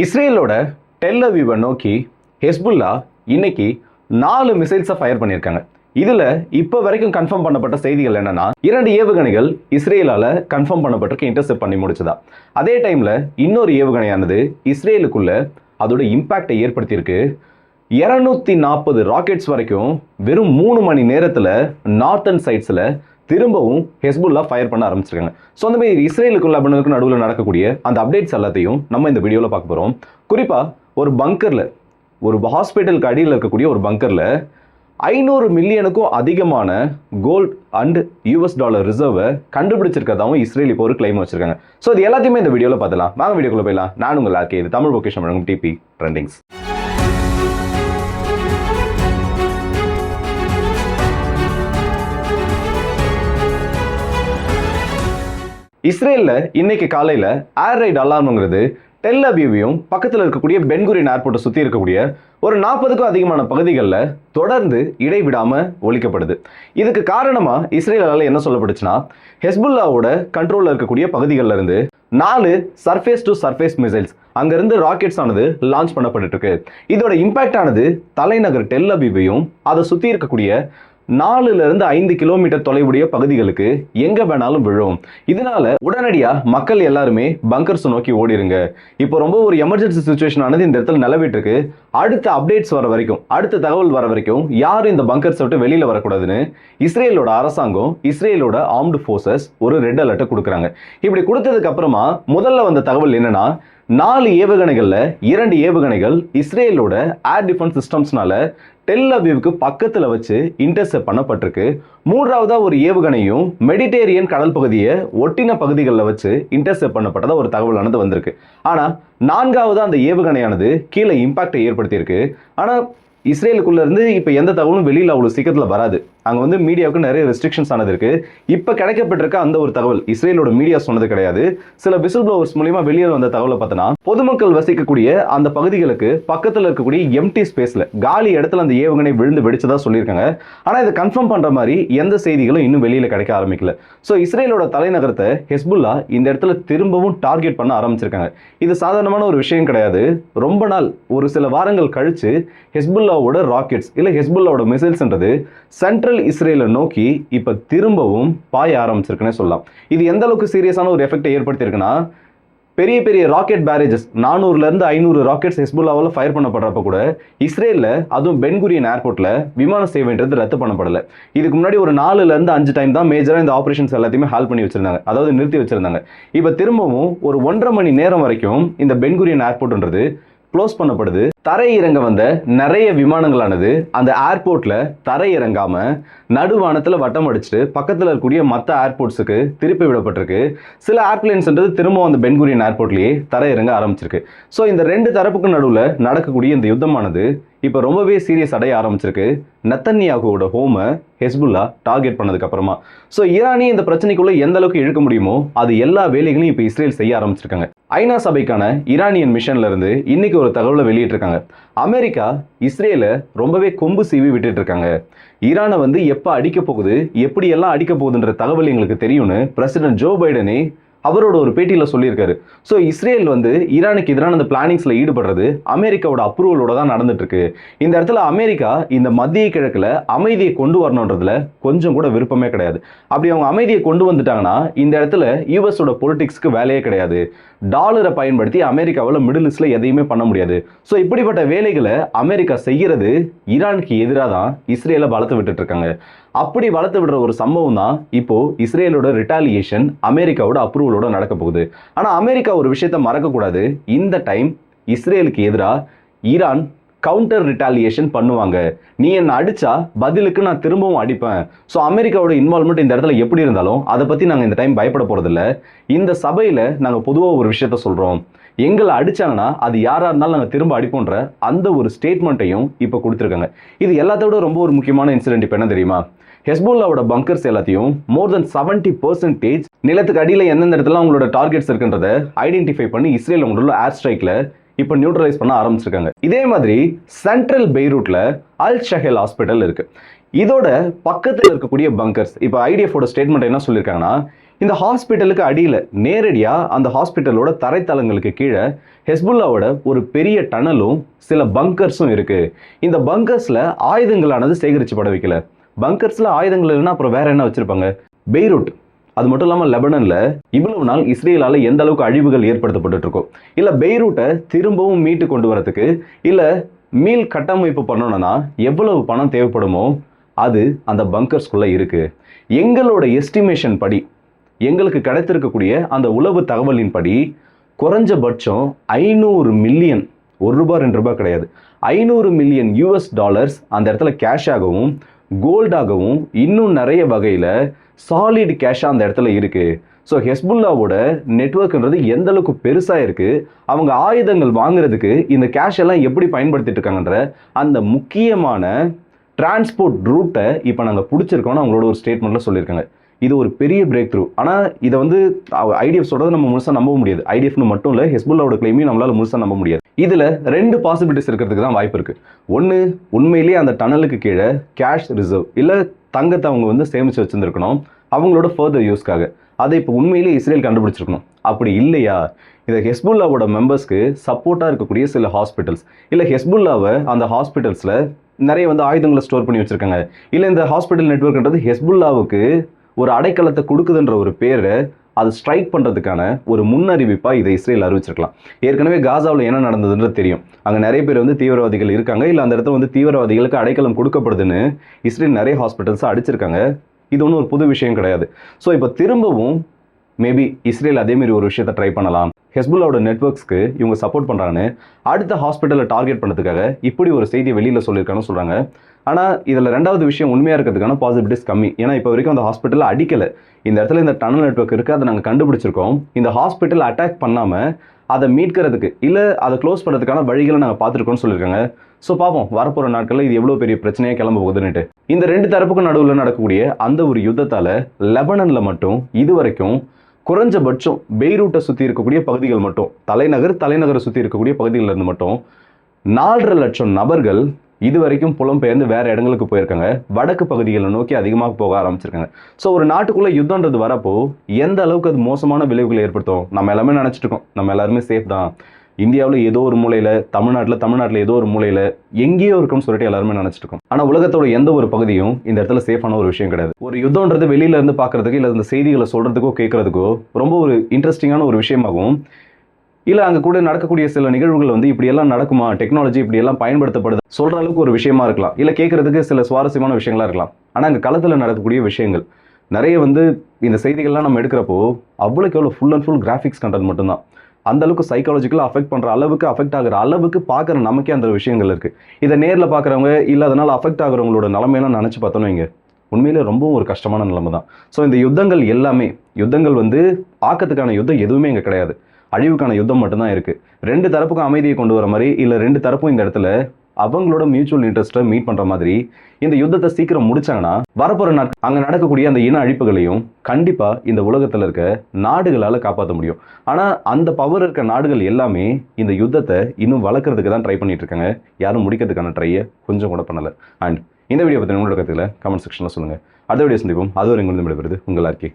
இஸ்ரேலோட டெல் அவீவை நோக்கி ஹெஸ்புல்லா இன்னைக்கு 4 மிசைல்ஸை ஃபயர் பண்ணியிருக்காங்க. இதுல இப்ப வரைக்கும் கன்ஃபார்ம் பண்ணப்பட்ட செய்திகள் என்னன்னா 2 ஏவுகணைகள் இஸ்ரேலால கன்ஃபார்ம் பண்ணப்பட்டிருக்கு, இன்டர்செப்ட் பண்ணி முடிச்சதா. அதே டைம்ல இன்னொரு ஏவுகணையானது இஸ்ரேலுக்குள்ள அதோட இம்பாக்டை ஏற்படுத்தியிருக்கு. 240 ராக்கெட்ஸ் வரைக்கும் வெறும் 3 மணி நேரத்துல நார்த்தன் சைட்ஸ்ல திரும்பவும் ஹெஸ்புல்லா ஃபயர் பண்ண ஆரம்பிச்சிருக்காங்க. ஸோ அந்த மாதிரி இஸ்ரேலுக்கும் லெபனானுக்கும் நடுவில் நடக்கக்கூடிய அந்த அப்டேட்ஸ் எல்லாத்தையும் நம்ம இந்த வீடியோவில் பார்க்க போகிறோம். குறிப்பாக ஒரு பங்கரில், ஒரு ஹாஸ்பிட்டலுக்கு அடியில் இருக்கக்கூடிய ஒரு பங்கரில் 500 மில்லியனுக்கும் அதிகமான கோல்ட் அண்ட் US டாலர் ரிசர்வை கண்டுபிடிச்சிருக்கிறதாவும் இஸ்ரேல் இப்போ ஒரு கிளைம் வச்சிருக்காங்க. ஸோ இது எல்லாத்தையுமே இந்த வீடியோவில் பார்த்துலாம். வாங்க வீடியோக்குள்ள போயிடலாம். நான் உங்கள் ஆர்கே, இது தமிழ் பொக்கிஷம் வழங்கும் TP ட்ரெண்டிங்ஸ். இஸ்ரேல்ல இன்னைக்கு காலையில ஏர் ரைட் அலார்ம்ங்கிறது டெல் அவீவையும் பக்கத்தில் இருக்கக்கூடிய பென்குரியன் ஏர்போர்ட்டை சுற்றி இருக்கக்கூடிய ஒரு 40க்கும் அதிகமான பகுதிகளில் தொடர்ந்து இடைவிடாம ஒலிக்கப்படுது. இதுக்கு காரணமா இஸ்ரேலால என்ன சொல்லப்படுச்சுன்னா, ஹெஸ்புல்லாவோட கண்ட்ரோல்ல இருக்கக்கூடிய பகுதிகளில் இருந்து 4 சர்ஃபேஸ் டு சர்ஃபேஸ் மிசைல்ஸ் அங்கிருந்து ராக்கெட்ஸ் ஆனது லான்ச் பண்ணப்பட்டு இருக்கு. இதோட இம்பாக்ட் ஆனது தலைநகர் டெல் அவீவையும் அதை சுற்றி இருக்கக்கூடிய 4-5 கிலோமீட்டர் தொலைவுடைய பகுதிகளுக்கு எங்க வேணாலும் விழும். இதனால உடனடியா மக்கள் எல்லாருமே பங்கர்ஸ் நோக்கி ஓடிருங்க. இப்போ ரொம்ப ஒரு எமர்ஜென்சி சுச்சுவேஷன் ஆனது இந்த இடத்துல நிலவிட்டு இருக்கு. அடுத்த அப்டேட்ஸ் வர வரைக்கும், அடுத்த தகவல் வர வரைக்கும் யாரும் இந்த பங்கர்ஸ் விட்டு வெளியில வரக்கூடாதுன்னு இஸ்ரேலோட அரசாங்கம், இஸ்ரேலோட ஆர்ம்டு ஃபோர்ஸஸ் ஒரு ரெட் அலர்ட்டை கொடுக்குறாங்க. இப்படி கொடுத்ததுக்கு அப்புறமா முதல்ல வந்த தகவல் என்னன்னா, 4 ஏவுகணைகள்ல 2 ஏவுகணைகள் இஸ்ரேலோட ஏர் டிஃபென்ஸ் சிஸ்டம்ஸ்னால டெல் அவீவுக்கு பக்கத்துல வச்சு இன்டர்செப்ட் பண்ணப்பட்டிருக்கு. 3ஆவதா ஒரு ஏவுகணையும் மெடிடேரியன் கடல் பகுதியை ஒட்டின பகுதிகளில் வச்சு இன்டர்செப்ட் பண்ணப்பட்டதா ஒரு தகவலானது வந்திருக்கு. ஆனா 4ஆவதா அந்த ஏவுகணையானது கீழே இம்பாக்டை ஏற்படுத்தியிருக்கு. ஆனா இஸ்ரேலுக்குள்ள இருந்து இப்ப எந்த தகவலும் வெளியில அவ்வளவு சீக்கிரத்துல வராது. அங்க வந்து மீடியாவுக்கு நிறைய ரெஸ்ட்ரிக்ஷன்ஸ் ஆனது இருக்கு. இப்ப கிடைக்கப்பட்டிருக்க அந்த ஒரு தகவல் இஸ்ரேலோட மீடியா சொன்னது கிடையாது. சில விசில் ப்ளோவர்ஸ் மூலியமா வெளியே வந்த தகவலை பார்த்தனா, பொதுமக்கள் வசிக்கக்கூடிய அந்த பகுதிகளுக்கு பக்கத்துல இருக்கக்கூடிய எம்டி ஸ்பேஸ்ல காலி இடத்துல அந்த ஏவுகணை விழுந்து வெடிச்சதா சொல்லியிருக்காங்க. ஆனா இதை கன்ஃபார்ம் பண்ற மாதிரி எந்த செய்திகளும் இன்னும் வெளியில கிடைக்க ஆரம்பிக்கல. ஸோ இஸ்ரேலோட தலைநகரத்தை ஹெஸ்புல்லா இந்த இடத்துல திரும்பவும் டார்கெட் பண்ண ஆரம்பிச்சிருக்காங்க. இது சாதாரணமான ஒரு விஷயம் கிடையாது. ரொம்ப நாள், ஒரு சில வாரங்கள் கழிச்சு ஹெஸ்புல்லாவோட ராக்கெட்ஸ் இல்ல ஹெஸ்புல்லாவோட மிசைல்ஸ்ன்றது சென்ட்ரல் இஸ்ரேலை நோக்கி இப்ப திரும்பவும் பாய ஆரம்பிச்சிருக்குன்னு சொல்லலாம். இது எந்த அளவுக்கு சீரியஸான ஒரு எஃபெக்டை ஏற்படுத்தியிருக்குன்னா, பெரிய பெரிய ராக்கெட் பேரேஜஸ் 400-500 ராக்கெட்ஸ் ஹெஸ்புல்லாவால் ஃபயர் பண்ணப்படுறப்ப கூட இஸ்ரேலில், அதுவும் பென்குரியன் ஏர்போர்ட்டில் விமான சேவைன்றது ரத்து பண்ணப்படலை. இதுக்கு முன்னாடி ஒரு 4-5 டைம் தான் மேஜராக இந்த ஆப்ரேஷன்ஸ் எல்லாத்தையுமே ஹால் பண்ணி வச்சிருந்தாங்க, அதாவது நிறுத்தி வச்சிருந்தாங்க. இப்போ திரும்பவும் ஒரு 1.5 மணி நேரம் வரைக்கும் இந்த பென்குரியன் ஏர்போர்ட்ன்றது க்ளோஸ் பண்ணப்படுது. தரை இறங்க வந்த நிறைய விமானங்களானது அந்த ஏர்போர்ட்ல தரை இறங்காம நடுவானத்துல வட்டம் அடிச்சுட்டு பக்கத்துல இருக்கக்கூடிய மற்ற ஏர்போர்ட்ஸுக்கு திருப்பி விடப்பட்டிருக்கு. சில ஏர்பிளைன்ஸ்ன்றது திரும்ப அந்த பென்குரியன் ஏர்போர்ட்லயே தரை இறங்க ஆரம்பிச்சிருக்கு. ஸோ இந்த 2 தரப்புக்கு நடுவில் நடக்கக்கூடிய இந்த யுத்தமானது இப்போ ரொம்பவே சீரியஸ் அடைய ஆரம்பிச்சிருக்கு. நெத்தன்யாகுவோட ஹோமை ஹெஸ்புல்லா டார்கெட் பண்ணதுக்கு அப்புறமா. ஸோ ஈரானி இந்த பிரச்சனைக்குள்ள எந்த அளவுக்கு இழுக்க முடியுமோ அது எல்லா வேலைகளையும் இப்போ இஸ்ரேல் செய்ய ஆரம்பிச்சிருக்காங்க. ஐநா சபைக்கான ஈரானியன் மிஷன்ல இருந்து இன்னைக்கு ஒரு தகவலை வெளியிட்டிருக்காங்க. அமெரிக்கா இஸ்ரேலை ரொம்பவே கொம்பு சீவி விட்டுட்டு இருக்காங்க. ஈரானை வந்து எப்போ அடிக்க போகுது, எப்படி எல்லாம் அடிக்க போகுதுன்ற தகவல் எங்களுக்கு தெரியும்னு பிரசிடென்ட் ஜோ பைடனே அவரோட ஒரு பேட்டியில் சொல்லியிருக்காரு. ஸோ இஸ்ரேல் வந்து ஈரானுக்கு எதிரான அந்த பிளானிங்ஸில் ஈடுபடுறது அமெரிக்காவோட அப்ரூவலோட தான் நடந்துட்டு இருக்கு. இந்த இடத்துல அமெரிக்கா இந்த மத்திய கிழக்கில் அமைதியை கொண்டு வரணுன்றதுல கொஞ்சம் கூட விருப்பமே கிடையாது. அப்படி அவங்க அமைதியை கொண்டு வந்துட்டாங்கன்னா இந்த இடத்துல யூஎஸோட பொலிட்டிக்ஸ்க்கு வேலையே கிடையாது. டாலரை பயன்படுத்தி அமெரிக்காவில் மிடில் ஈஸ்ட்ல எதையுமே பண்ண முடியாது. ஸோ இப்படிப்பட்ட வேலைகளை அமெரிக்கா செய்யறது ஈரானுக்கு எதிராக தான் இஸ்ரேலை வளர்த்து விட்டுட்டு இருக்காங்க. அப்படி வளர்த்து விடுற ஒரு சம்பவம் தான் இப்போ இஸ்ரேலோட ரிட்டாலியேஷன் அமெரிக்காவோட அப்ரூவலோட நடக்க போகுது. ஆனா அமெரிக்கா ஒரு விஷயத்த மறக்க கூடாது. இந்த டைம் இஸ்ரேலுக்கு எதிராக ஈரான் கவுண்டர் ரிட்டாலியேஷன் பண்ணுவாங்க. நீ என்ன அடிச்சா பதிலுக்கு நான் திரும்பவும் அடிப்பேன். ஸோ அமெரிக்காவோட இன்வால்மெண்ட் இந்த இடத்துல எப்படி இருந்தாலும் அதை பத்தி நாங்கள் இந்த டைம் பயப்பட போறதில்ல. இந்த சபையில நாங்கள் பொதுவாக ஒரு விஷயத்த சொல்றோம், எங்களை அடிச்சாங்கன்னா அது யாரா இருந்தாலும் நாங்கள் திரும்ப அடிப்போன்ற அந்த ஒரு ஸ்டேட்மெண்ட்டையும் இப்போ கொடுத்துருக்காங்க. இது எல்லாத்தோட ரொம்ப ஒரு முக்கியமான இன்சிடென்ட் இப்போ என்ன தெரியுமா, ஹெஸ்புல்லாவோட பங்கர்ஸ் எல்லாத்தையும் மோர் தென் 70% நிலத்துக்கு அடியில் எந்தெந்த இடத்துல அவங்களோட டார்கெட்ஸ் இருக்குன்றதை ஐடென்டிஃபை பண்ணி இஸ்ரேல் அவங்களோட ஏர் ஸ்ட்ரைக்ல இப்போ நியூட்ரலைஸ் பண்ண ஆரம்பிச்சிருக்காங்க. இதே மாதிரி சென்ட்ரல் பெய்ரூட்ல அல் ஷஹேல் ஹாஸ்பிட்டல் இருக்கு. இதோட பக்கத்தில் இருக்கக்கூடிய பங்கர்ஸ் இப்போ ஐடிஎஃபோட ஸ்டேட்மெண்ட் என்ன சொல்லியிருக்காங்கன்னா, இந்த ஹாஸ்பிட்டலுக்கு அடியில் நேரடியாக அந்த ஹாஸ்பிட்டலோட தரைத்தளங்களுக்கு கீழே ஹெஸ்புல்லாவோட ஒரு பெரிய டனலும் சில பங்கர்ஸும் இருக்கு. இந்த பங்கர்ஸ்ல ஆயுதங்களானது சேகரிச்சு பட வைக்கல. பங்கர்ஸ்ல ஆயுதங்கள் இல்லைன்னா அப்புறம் வேற என்ன வச்சிருப்பாங்க? பெய்ரூட், அது மட்டும் இல்லாமல் லெபனன்ல இவ்வளவு நாள் இஸ்ரேலால எந்த அளவுக்கு அழிவுகள் ஏற்படுத்தப்பட்டு இருக்கோம், இல்ல பெய்ரூட்டை திரும்பவும் மீட்டு கொண்டு வரதுக்கு இல்ல மீள் கட்டமைப்பு பண்ணணும்னா எவ்வளவு பணம் தேவைப்படுமோ அது அந்த பங்கர்ஸ்குள்ள இருக்கு. எங்களோட எஸ்டிமேஷன் படி, எங்களுக்கு கிடைத்திருக்கக்கூடிய அந்த உளவு தகவலின் படி குறைஞ்சபட்சம் 500 மில்லியன், ₹1 ₹2 கிடையாது, 500 மில்லியன் US அந்த இடத்துல கேஷாகவும் கோல்டாகவும் இன்னும் நிறைய வகையில் சாலிட் கேஷாக அந்த இடத்துல இருக்கு. ஸோ ஹெஸ்புல்லாவோட நெட்வொர்க்ன்றது எந்த அளவுக்கு பெருசாக இருக்கு, அவங்க ஆயுதங்கள் வாங்குறதுக்கு இந்த கேஷ் எல்லாம் எப்படி பயன்படுத்திட்டு இருக்காங்கன்ற அந்த முக்கியமான டிரான்ஸ்போர்ட் ரூட்டை இப்போ நாங்கள் பிடிச்சிருக்கோம்னு அவங்களோட ஒரு ஸ்டேட்மெண்ட்டில் சொல்லியிருக்காங்க. இது ஒரு பெரிய பிரேக் த்ரூ. ஆனால் இதை வந்து ஐடிஎஃப் சொல்கிறத நம்ம முழுசாக நம்ப முடியாது. ஐடிஎஃப்னு மட்டும் இல்லை, ஹெஸ்புல்லாவோட கிளைமையும் நம்மளால் முழுசாக நம்ப முடியாது. இதில் 2 பாசிபிலிட்டிஸ் இருக்கிறதுக்கு தான் வாய்ப்பு இருக்குது. ஒன்று, உண்மையிலேயே அந்த டனலுக்கு கீழே கேஷ் ரிசர்வ் இல்லை தங்கத்தை அவங்க வந்து சேமித்து வச்சுருந்துருக்கணும் அவங்களோட ஃபர்தர் யூஸ்க்காக. அதை இப்போ உண்மையிலேயே இஸ்ரேல் கண்டுபிடிச்சிருக்கணும். அப்படி இல்லையா, இதை ஹெஸ்புல்லாவோட மெம்பர்ஸ்க்கு சப்போர்ட்டாக இருக்கக்கூடிய சில ஹாஸ்பிட்டல்ஸ் இல்லை ஹெஸ்புல்லாவை அந்த ஹாஸ்பிட்டல்ஸில் நிறைய வந்து ஆயுதங்களை ஸ்டோர் பண்ணி வச்சுருக்காங்க, இல்லை இந்த ஹாஸ்பிட்டல் நெட்வொர்க்ன்றது ஹெஸ்புல்லாவுக்கு ஒரு அடைக்கலத்தை கொடுக்குதுன்ற ஒரு பேரை அது ஸ்ட்ரைக் பண்ணுறதுக்கான ஒரு முன்னறிவிப்பாக இதை இஸ்ரேல் அறிவிச்சிருக்கலாம். ஏற்கனவே காசாவில் என்ன நடந்ததுன்றது தெரியும். அங்கே நிறைய பேர் வந்து தீவிரவாதிகள் இருக்காங்க, இல்லை அந்த இடத்துல வந்து தீவிரவாதிகளுக்கு அடைக்கலம் கொடுக்கப்படுதுன்னு இஸ்ரேல் நிறைய ஹாஸ்பிட்டல்ஸை அடிச்சிருக்காங்க. இது ஒன்றும் ஒரு புது விஷயம் கிடையாது. ஸோ இப்போ திரும்பவும் மேபி இஸ்ரேல் அதேமாரி ஒரு விஷயத்தை ட்ரை பண்ணலாம். ஹெஸ்புல்லாவோட நெட்வொர்க்ஸ்க்கு இவங்க சப்போர்ட் பண்ணுறாங்கன்னு அடுத்த ஹாஸ்பிட்டலை டார்கெட் பண்ணுறதுக்காக இப்படி ஒரு செய்தியை வெளியில் சொல்லியிருக்காங்கன்னு சொல்கிறாங்க. ஆனால் இதில் 2வது விஷயம் உண்மையாக இருக்கிறதுக்கான பாசிபிலிட்டிஸ் கம்மி. ஏன்னா இப்போ வரைக்கும் அந்த ஹாஸ்பிட்டலில் அடிக்கலை. இந்த இடத்துல இந்த டனல் நெட்வொர்க் இருக்குது, அதை நாங்கள் கண்டுபிடிச்சிருக்கோம். இந்த ஹாஸ்பிட்டல் அட்டாக் பண்ணாமல் அதை மீட்கிறதுக்கு இல்லை அதை க்ளோஸ் பண்ணுறதுக்கான வழிகளை நாங்கள் பார்த்துருக்கோம்னு சொல்லியிருக்காங்க. ஸோ பார்ப்போம் வரப்போகிற நாட்களில் இது எவ்வளோ பெரிய பிரச்சனையாக கிளம்ப போகுதுன்னுட்டு. இந்த 2 தரப்புக்கும் நடுவில் நடக்கக்கூடிய அந்த ஒரு யுத்தத்தால் லெபனனில் மட்டும் இதுவரைக்கும் குறைஞ்சபட்சம் பெய்ரூட்டை சுற்றி இருக்கக்கூடிய பகுதிகள் மட்டும், தலைநகரை சுற்றி இருக்கக்கூடிய பகுதிகளில் இருந்து மட்டும் 4.5 லட்சம் நபர்கள் இதுவரைக்கும் புலம்பெயர்ந்து வேற இடங்களுக்கு போயிருக்காங்க. வடக்கு பகுதிகளை நோக்கி அதிகமாக போக ஆரம்பிச்சிருக்காங்க. ஸோ ஒரு நாட்டுக்குள்ள யுத்தம்ன்றது வரப்போ எந்த அளவுக்கு அது மோசமான விளைவுகளை ஏற்படுத்தும் நம்ம எல்லாமே நினைச்சிட்டு இருக்கோம். நம்ம எல்லாருமே சேஃப் தான், இந்தியாவில் ஏதோ ஒரு மூலையில, தமிழ்நாட்டில் ஏதோ ஒரு மூலையில எங்கேயோ இருக்கும்னு சொல்லிட்டு எல்லாருமே நினைச்சிட்டு இருக்கோம். ஆனால் உலகத்தோட எந்த ஒரு பகுதியும் இந்த இடத்துல சேஃபான ஒரு விஷயம் கிடையாது. ஒரு யுத்தம்ன்றது வெளியில இருந்து பார்க்கறதுக்கு இல்லை இந்த செய்திகளை சொல்றதுக்கோ கேட்கறதுக்கோ ரொம்ப ஒரு இன்ட்ரெஸ்டிங்கான ஒரு விஷயமாகும். இல்லை அங்கே கூட நடக்கக்கூடிய சில நிகழ்வுகள் வந்து இப்படியெல்லாம் நடக்குமா, டெக்னாலஜி இப்படியெல்லாம் பயன்படுத்தப்படுது சொல்கிற அளவுக்கு ஒரு விஷயமா இருக்கலாம், இல்லை கேட்குறதுக்கு சில சுவாரஸ்யமான விஷயங்களாக இருக்கலாம். ஆனால் அங்கே களத்தில் நடக்கக்கூடிய விஷயங்கள் நிறைய வந்து இந்த செய்திகள்லாம் நம்ம எடுக்கிறப்போ அவ்வளோக்கு எவ்வளோ full and full graphics content மட்டும்தான். அந்த அளவுக்கு சைக்காலஜிக்கலாக அஃபெக்ட் ஆகிற அளவுக்கு பார்க்குற நமக்கே அந்த விஷயங்கள் இருக்குது. இதை நேரில் பார்க்குறவங்க இல்லை அதனால் அஃபெக்ட் ஆகிறவங்களோட நிலைமையெல்லாம் நினச்சி பார்த்தோன்னு வைங்க, உண்மையிலே ரொம்பவும் ஒரு கஷ்டமான நிலைமை தான். ஸோ இந்த யுத்தங்கள் வந்து ஆக்கத்துக்கான யுத்தம் எதுவுமே இங்கே கிடையாது, அழிவுக்கான யுத்தம் மட்டும்தான் இருக்குது. 2 தரப்புக்கும் அமைதியை கொண்டு வர மாதிரி இல்லை 2 தரப்பும் இந்த இடத்துல அவங்களோட மியூச்சுவல் இன்ட்ரெஸ்ட்டை மீட் பண்ணுற மாதிரி இந்த யுத்தத்தை சீக்கிரம் முடிச்சாங்கன்னா வரப்போகிற நாட்கள் அங்கே நடக்கக்கூடிய அந்த இன அழிப்புகளையும் கண்டிப்பாக இந்த உலகத்தில் இருக்க நாடுகளால் காப்பாற்ற முடியும். ஆனால் அந்த பவர் இருக்க நாடுகள் எல்லாமே இந்த யுத்தத்தை இன்னும் வளர்க்குறதுக்கு தான் ட்ரை பண்ணிட்டு இருக்காங்க. யாரும் முடிக்கிறதுக்கான ட்ரையை கொஞ்சம் கூட பண்ணலை. அண்ட் இந்த வீடியோ பற்றி உங்களோட கருத்துக்களை கமெண்ட் செக்ஷனில் சொல்லுங்கள். அடுத்த வீடியோ சந்திப்போம். அது ஒரு எங்கிருந்து விடைபெறுது உங்கள் ஆர்கே.